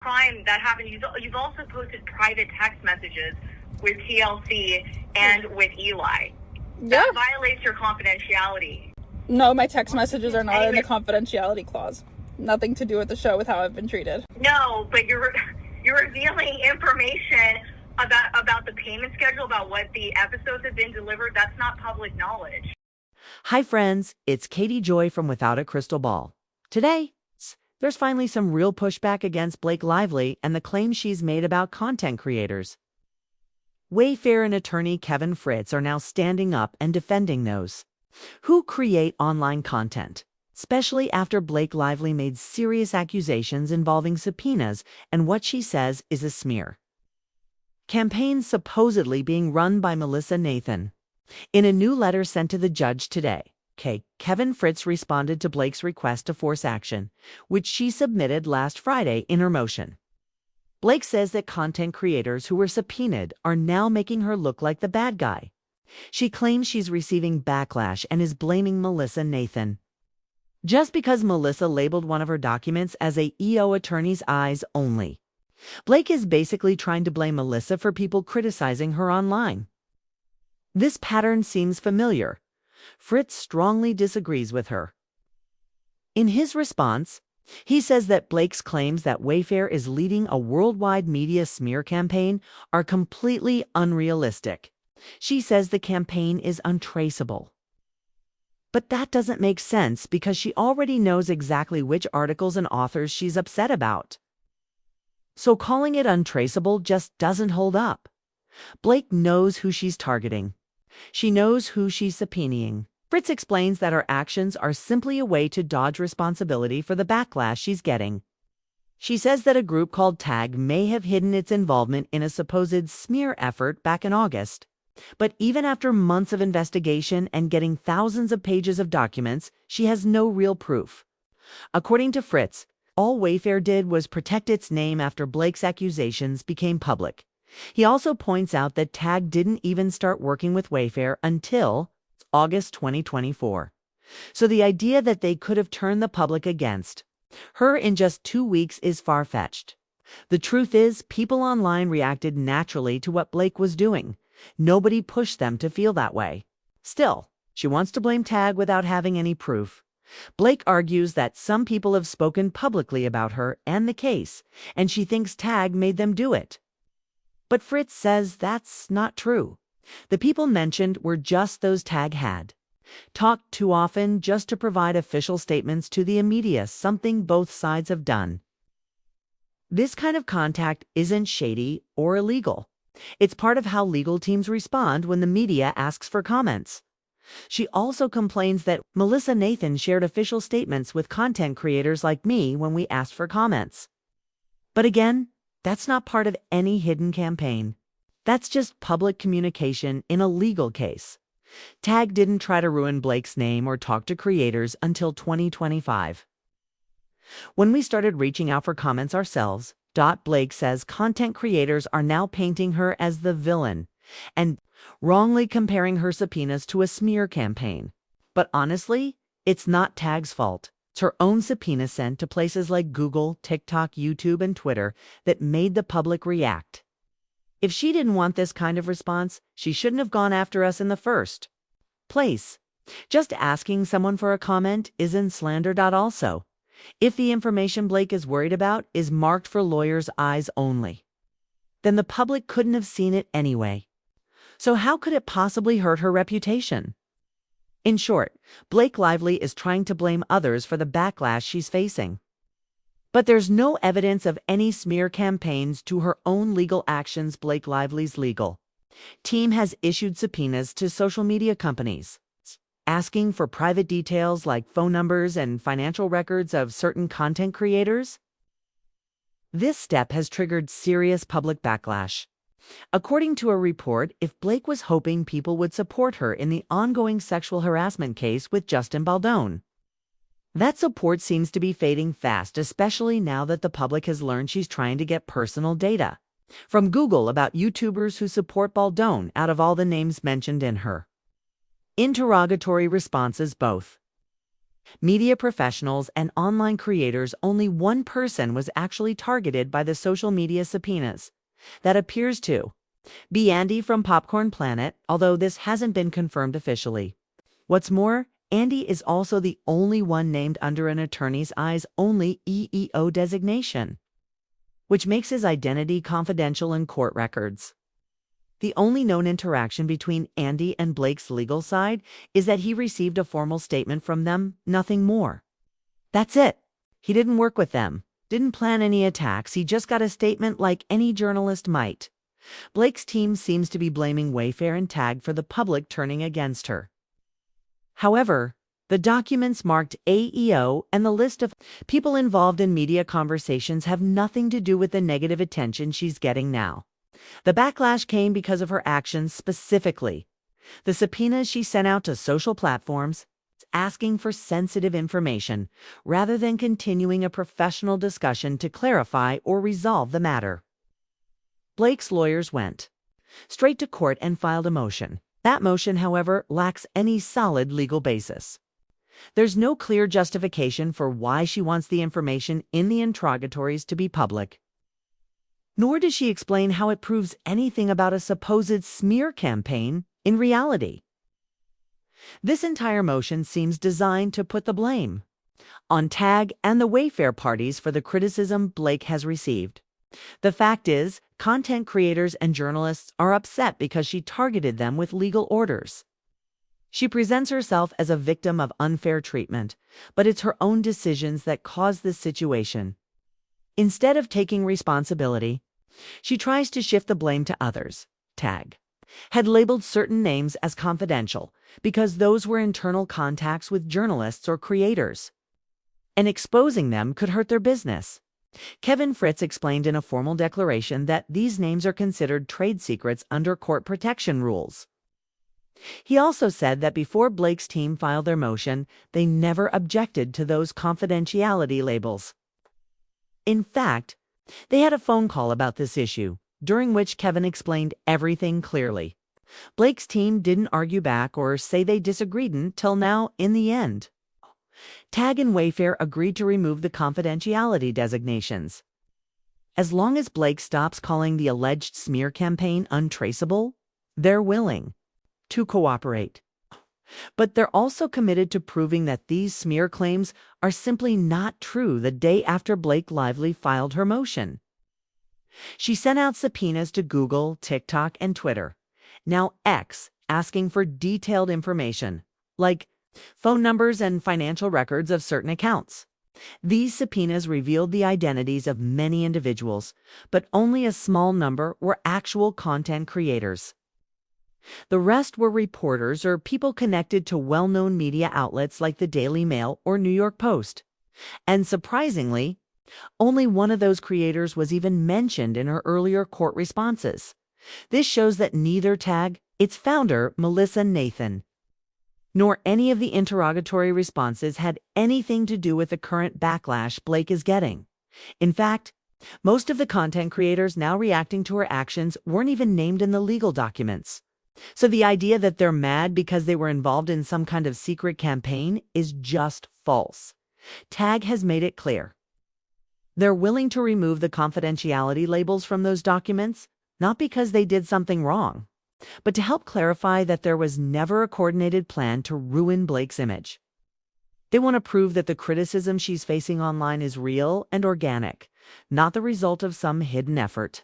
crime that happened. You've also posted private text messages with TLC and with Eli. Yeah. That violates your confidentiality. No, my text messages are not in the confidentiality clause. Nothing to do with the show, with how I've been treated. No, but you're revealing information about the payment schedule, about what the episodes have been delivered. That's not public knowledge. Hi friends, it's Katie Joy from Without a Crystal Ball. Today, there's finally some real pushback against Blake Lively and the claims she's made about content creators. Wayfair and attorney Kevin Fritz are now standing up and defending those who create online content, especially after Blake Lively made serious accusations involving subpoenas and what she says is a smear campaign supposedly being run by Melissa Nathan. In a new letter sent to the judge today, Kevin Fritz responded to Blake's request to force action, which she submitted last Friday in her motion. Blake says that content creators who were subpoenaed are now making her look like the bad guy. She claims she's receiving backlash and is blaming Melissa Nathan. Just because Melissa labeled one of her documents as a EO attorney's eyes only. Blake is basically trying to blame Melissa for people criticizing her online. This pattern seems familiar. Fritz strongly disagrees with her. In his response, he says that Blake's claims that Wayfair is leading a worldwide media smear campaign are completely unrealistic. She says the campaign is untraceable. But that doesn't make sense because she already knows exactly which articles and authors she's upset about. So calling it untraceable just doesn't hold up. Blake knows who she's targeting. She knows who she's subpoenaing. Fritz explains that her actions are simply a way to dodge responsibility for the backlash she's getting. She says that a group called TAG may have hidden its involvement in a supposed smear effort back in August. But even after months of investigation and getting thousands of pages of documents, she has no real proof. According to Fritz, all Wayfair did was protect its name after Blake's accusations became public. He also points out that TAG didn't even start working with Wayfair until August 2024. So the idea that they could have turned the public against her in just 2 weeks is far-fetched. The truth is, people online reacted naturally to what Blake was doing. Nobody pushed them to feel that way. Still, she wants to blame TAG without having any proof. Blake argues that some people have spoken publicly about her and the case, and she thinks TAG made them do it. But Fritz says that's not true. The people mentioned were just those TAG had talked too often just to provide official statements to the media, something both sides have done. This kind of contact isn't shady or illegal. It's part of how legal teams respond when the media asks for comments. She also complains that Melissa Nathan shared official statements with content creators like me when we asked for comments. But again, that's not part of any hidden campaign. That's just public communication in a legal case. TAG didn't try to ruin Blake's name or talk to creators until 2025. When we started reaching out for comments ourselves, Blake says content creators are now painting her as the villain and wrongly comparing her subpoenas to a smear campaign. But honestly, it's not TAG's fault. It's her own subpoena sent to places like Google, TikTok, YouTube, and Twitter that made the public react. If she didn't want this kind of response, she shouldn't have gone after us in the first place. Just asking someone for a comment isn't slander. Also, if the information Blake is worried about is marked for lawyers' eyes only, then the public couldn't have seen it anyway. So how could it possibly hurt her reputation? In short, Blake Lively is trying to blame others for the backlash she's facing. But there's no evidence of any smear campaigns to her own legal actions. Blake Lively's legal team has issued subpoenas to social media companies, asking for private details like phone numbers and financial records of certain content creators. This step has triggered serious public backlash. According to a report, if Blake was hoping people would support her in the ongoing sexual harassment case with Justin Baldone, that support seems to be fading fast, especially now that the public has learned she's trying to get personal data from Google about YouTubers who support Baldone out of all the names mentioned in her interrogatory responses. Both Media professionals and online creators, only one person was actually targeted by the social media subpoenas. That appears to be Andy from Popcorn Planet, although this hasn't been confirmed officially. What's more, Andy is also the only one named under an attorney's eyes only EEO designation, which makes his identity confidential in court records. The only known interaction between Andy and Blake's legal side is that he received a formal statement from them, nothing more. That's it. He didn't work with them, didn't plan any attacks, he just got a statement like any journalist might. Blake's team seems to be blaming Wayfair and Tag for the public turning against her. However, the documents marked AEO and the list of people involved in media conversations have nothing to do with the negative attention she's getting now. The backlash came because of her actions specifically. The subpoenas she sent out to social platforms, asking for sensitive information, rather than continuing a professional discussion to clarify or resolve the matter. Blake's lawyers went straight to court and filed a motion. That motion, however, lacks any solid legal basis. There's no clear justification for why she wants the information in the interrogatories to be public. Nor does she explain how it proves anything about a supposed smear campaign in reality. This entire motion seems designed to put the blame on Tag and the Wayfair parties for the criticism Blake has received. The fact is, content creators and journalists are upset because she targeted them with legal orders. She presents herself as a victim of unfair treatment, but it's her own decisions that caused this situation. Instead of taking responsibility, she tries to shift the blame to others. Tag had labeled certain names as confidential because those were internal contacts with journalists or creators, and exposing them could hurt their business. Kevin Fritz explained in a formal declaration that these names are considered trade secrets under court protection rules. He also said that before Blake's team filed their motion, they never objected to those confidentiality labels. In fact, they had a phone call about this issue, during which Kevin explained everything clearly. Blake's team didn't argue back or say they disagreed until now in the end. Tag and Wayfair agreed to remove the confidentiality designations. As long as Blake stops calling the alleged smear campaign untraceable, they're willing to cooperate. But they're also committed to proving that these smear claims are simply not true the day after Blake Lively filed her motion. She sent out subpoenas to Google, TikTok, and Twitter, now X, asking for detailed information, like phone numbers and financial records of certain accounts. These subpoenas revealed the identities of many individuals, but only a small number were actual content creators. The rest were reporters or people connected to well-known media outlets like the Daily Mail or New York Post. And surprisingly, only one of those creators was even mentioned in her earlier court responses. This shows that neither Tag, its founder, Melissa Nathan, nor any of the interrogatory responses had anything to do with the current backlash Blake is getting. In fact, most of the content creators now reacting to her actions weren't even named in the legal documents. So the idea that they're mad because they were involved in some kind of secret campaign is just false. Tag has made it clear. They're willing to remove the confidentiality labels from those documents, not because they did something wrong, but to help clarify that there was never a coordinated plan to ruin Blake's image. They want to prove that the criticism she's facing online is real and organic, not the result of some hidden effort.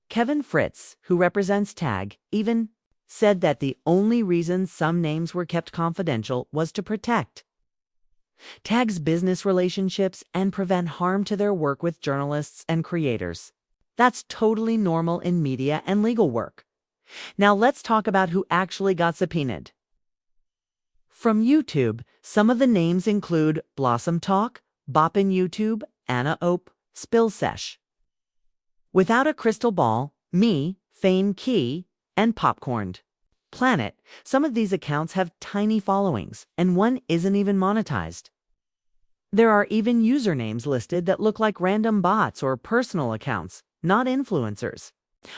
Kevin Fritz, who represents Tag, even said that the only reason some names were kept confidential was to protect Tag's business relationships and prevent harm to their work with journalists and creators. That's totally normal in media and legal work. Now let's talk about who actually got subpoenaed. From YouTube, some of the names include Blossom Talk, Boppin' YouTube, Anna Ope, Spill Sesh, Without a Crystal Ball, Me, Fame Key, and Popcorned Planet. Some of these accounts have tiny followings, and one isn't even monetized. There are even usernames listed that look like random bots or personal accounts, not influencers.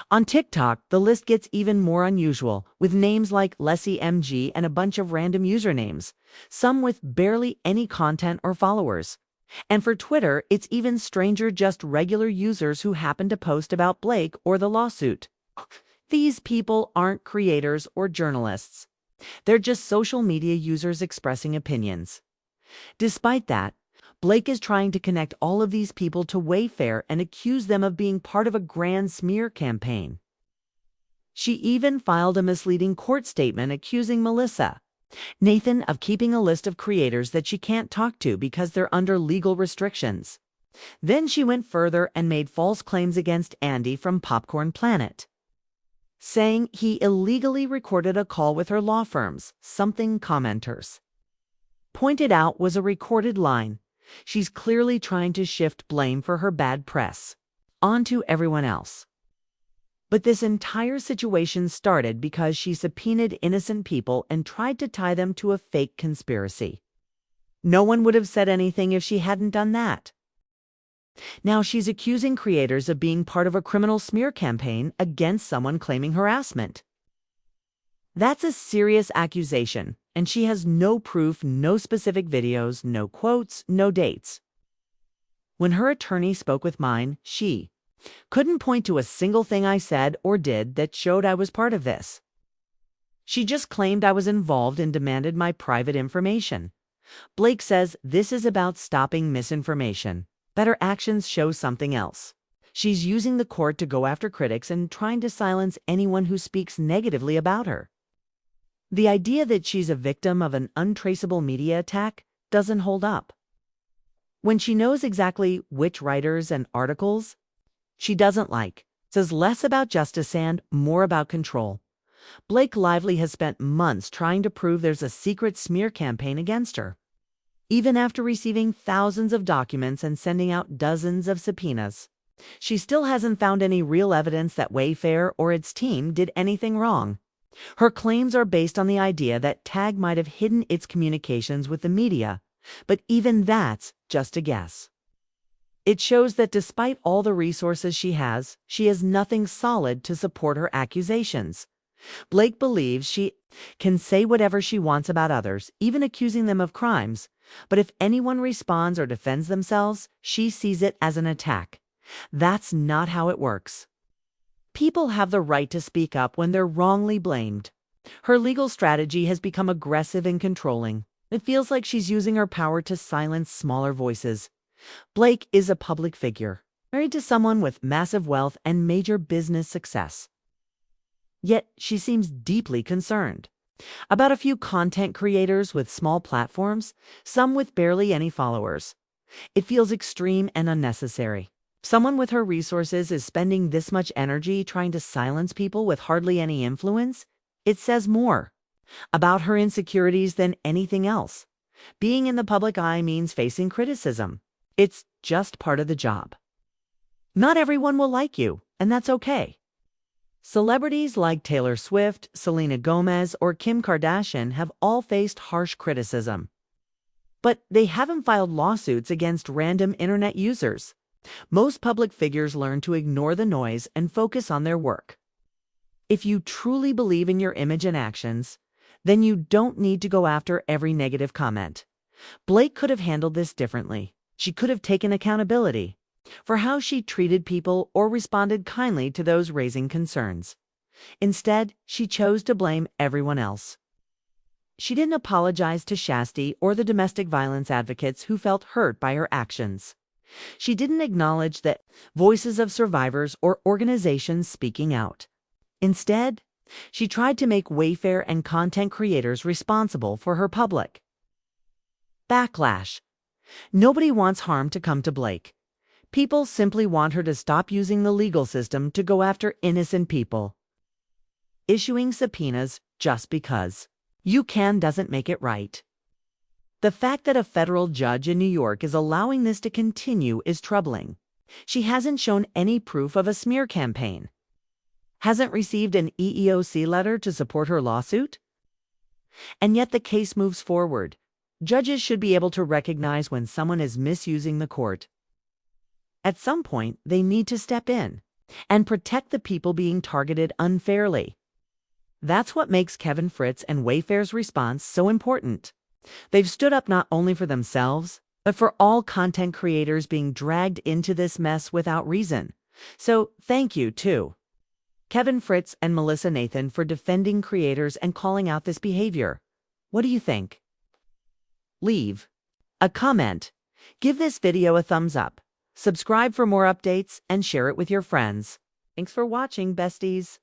On TikTok, the list gets even more unusual, with names like Leslie MG and a bunch of random usernames, some with barely any content or followers. And for Twitter, it's even stranger, just regular users who happen to post about Blake or the lawsuit. These people aren't creators or journalists. They're just social media users expressing opinions. Despite that, Blake is trying to connect all of these people to Wayfair and accuse them of being part of a grand smear campaign. She even filed a misleading court statement accusing Melissa, Nathan, of keeping a list of creators that she can't talk to because they're under legal restrictions. Then she went further and made false claims against Andy from Popcorn Planet, saying he illegally recorded a call with her law firms, something commenters pointed out was a recorded line. She's clearly trying to shift blame for her bad press onto everyone else. But this entire situation started because she subpoenaed innocent people and tried to tie them to a fake conspiracy. No one would have said anything if she hadn't done that. Now she's accusing creators of being part of a criminal smear campaign against someone claiming harassment. That's a serious accusation, and she has no proof, no specific videos, no quotes, no dates. When her attorney spoke with mine, she couldn't point to a single thing I said or did that showed I was part of this. She just claimed I was involved and demanded my private information. Blake says this is about stopping misinformation, that her actions show something else. She's using the court to go after critics and trying to silence anyone who speaks negatively about her. The idea that she's a victim of an untraceable media attack doesn't hold up. When she knows exactly which writers and articles she doesn't like, says less about justice and more about control. Blake Lively has spent months trying to prove there's a secret smear campaign against her, even after receiving thousands of documents and sending out dozens of subpoenas. She still hasn't found any real evidence that Wayfair or its team did anything wrong. Her claims are based on the idea that TAG might have hidden its communications with the media, but even that's just a guess. It shows that despite all the resources she has nothing solid to support her accusations. Blake believes she can say whatever she wants about others, even accusing them of crimes, but if anyone responds or defends themselves, she sees it as an attack. That's not how it works. People have the right to speak up when they're wrongly blamed. Her legal strategy has become aggressive and controlling. It feels like she's using her power to silence smaller voices. Blake is a public figure, married to someone with massive wealth and major business success. Yet she seems deeply concerned about a few content creators with small platforms, some with barely any followers. It feels extreme and unnecessary. Someone with her resources is spending this much energy trying to silence people with hardly any influence. It says more about her insecurities than anything else. Being in the public eye means facing criticism. It's just part of the job. Not everyone will like you, and that's okay. Celebrities like Taylor Swift, Selena Gomez, or Kim Kardashian have all faced harsh criticism. But they haven't filed lawsuits against random internet users. Most public figures learn to ignore the noise and focus on their work. If you truly believe in your image and actions, then you don't need to go after every negative comment. Blake could have handled this differently. She could have taken accountability for how she treated people or responded kindly to those raising concerns. Instead, she chose to blame everyone else. She didn't apologize to Shasti or the domestic violence advocates who felt hurt by her actions. She didn't acknowledge the voices of survivors or organizations speaking out. Instead, she tried to make Wayfair and content creators responsible for her public backlash. Nobody wants harm to come to Blake. People simply want her to stop using the legal system to go after innocent people. Issuing subpoenas just because you can doesn't make it right. The fact that a federal judge in New York is allowing this to continue is troubling. She hasn't shown any proof of a smear campaign, hasn't received an EEOC letter to support her lawsuit, and yet the case moves forward. Judges should be able to recognize when someone is misusing the court. At some point, they need to step in. and protect the people being targeted unfairly. That's what makes Kevin Fritz and Wayfair's response so important. They've stood up not only for themselves, but for all content creators being dragged into this mess without reason. So thank you, too, Kevin Fritz and Melissa Nathan, for defending creators and calling out this behavior. What do you think? Leave a comment, give this video a thumbs up, subscribe for more updates, and share it with your friends. Thanks for watching, besties.